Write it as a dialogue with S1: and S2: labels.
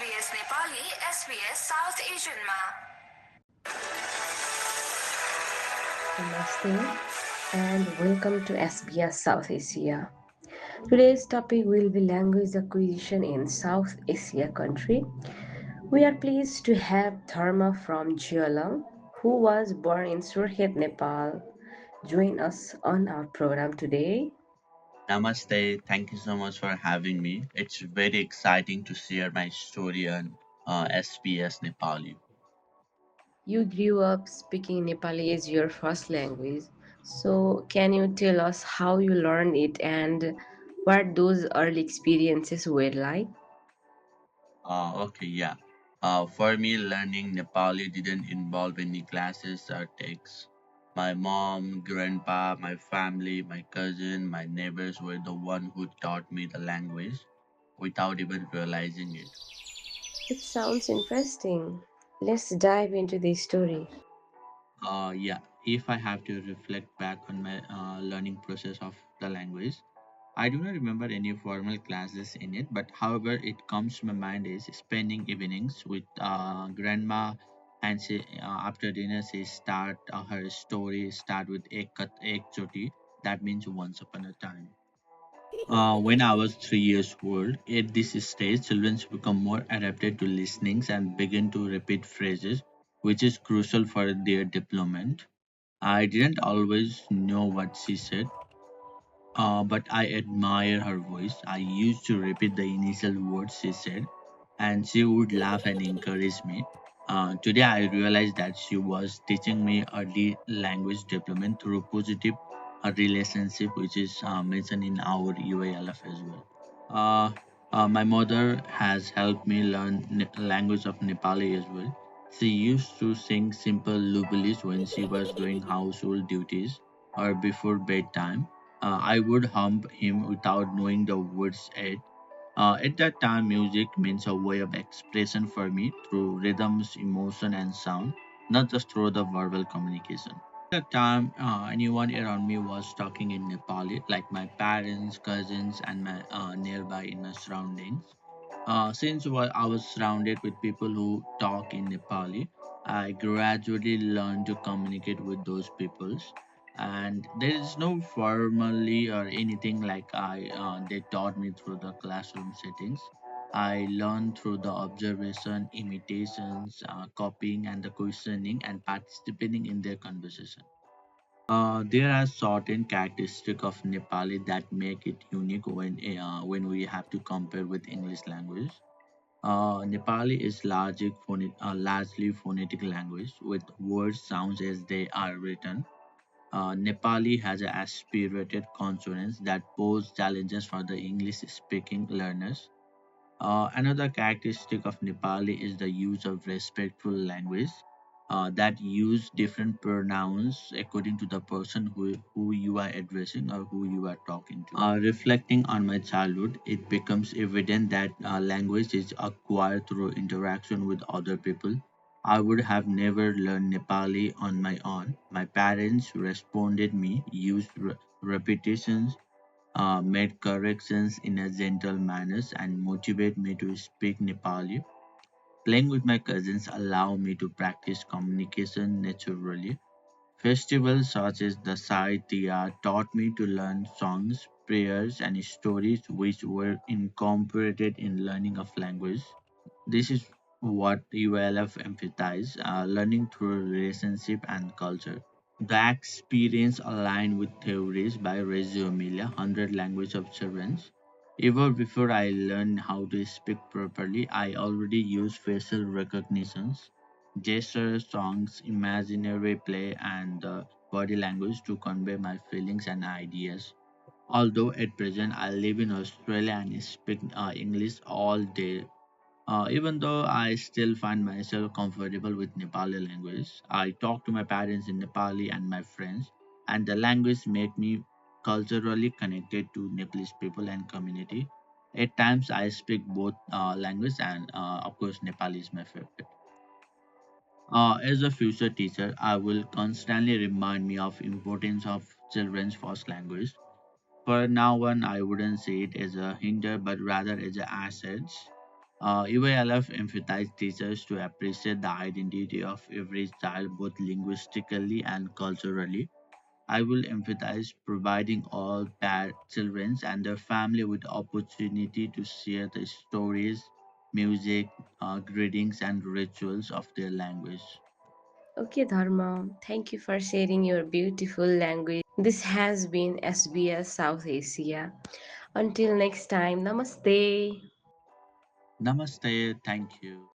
S1: SBS Nepali, SBS South Asian ma.
S2: Namaste and welcome to SBS South Asia. Today's topic will be language acquisition in South Asia country. We are pleased to have Dharma from Jeolla, who was born in Surkhet, Nepal, join us on our program today.
S3: Namaste. Thank you so much for having me. It's very exciting to share my story on SPS Nepali.
S2: You grew up speaking Nepali as your first language. So, can you tell us how you learned it and what those early experiences were like?
S3: Okay, yeah. For me, learning Nepali didn't involve any classes or texts. My mom, grandpa, my family, my cousin, my neighbors were the one who taught me the language without even realizing it.
S2: It sounds interesting. Let's dive into the story.
S3: Yeah, if I have to reflect back on my learning process of the language, I do not remember any formal classes in it, but however, it comes to my mind is spending evenings with grandma, and after dinner she start her story start with ek choti. That means once upon a time. When I was 3 years old, at this stage, children become more adapted to listenings and begin to repeat phrases, which is crucial for their development. I didn't always know what she said, but I admire her voice. I used to repeat the initial words she said, and she would laugh and encourage me. Today, I realized that she was teaching me early language development through positive relationship, which is mentioned in our UALF as well. Uh, my mother has helped me learn language of Nepali as well. She used to sing simple lullabies when she was doing household duties or before bedtime. I would hum him without knowing the words at that time, music means a way of expression for me through rhythms, emotion, and sound, not just through the verbal communication. At that time, anyone around me was talking in Nepali, like my parents, cousins, and my nearby in my surroundings. Since I was surrounded with people who talk in Nepali, I gradually learned to communicate with those peoples. And there is no formally or anything like they taught me through the classroom settings. I learned through the observation, imitations, copying, and the questioning and participating in their conversation. There are certain characteristics of Nepali that make it unique when we have to compare with English language. Nepali is largely phonetic language with words sounds as they are written. Nepali has aspirated consonants that pose challenges for the English-speaking learners. Another characteristic of Nepali is the use of respectful language that use different pronouns according to the person who you are addressing or who you are talking to. Reflecting on my childhood, it becomes evident that language is acquired through interaction with other people. I would have never learned Nepali on my own. My parents responded me, used repetitions, made corrections in a gentle manner and motivate me to speak Nepali. Playing with my cousins allow me to practice communication naturally. Festivals such as the Saitya taught me to learn songs, prayers, and stories which were incorporated in learning of language. This is what ULF emphasizes, learning through relationship and culture. The experience aligned with theories by Reggio Emilia, 100 Language of Children. Even before I learned how to speak properly, I already use facial recognitions, gestures, songs, imaginary play, and body language to convey my feelings and ideas. Although at present I live in Australia and speak English all day, even though I still find myself comfortable with Nepali language, I talk to my parents in Nepali and my friends, and the language make me culturally connected to Nepalese people and community. At times, I speak both language and, of course, Nepali is my favorite. As a future teacher, I will constantly remind me of importance of children's first language. For now on, I wouldn't see it as a hinder, but rather as an asset. EYLF emphasizes teachers to appreciate the identity of every child both linguistically and culturally. I will emphasize providing all children and their family with opportunity to share the stories, music, greetings, and rituals of their language.
S2: Okay, Dharma, thank you for sharing your beautiful language. This has been SBS South Asia. Until next time, namaste.
S3: Namaste. Thank you.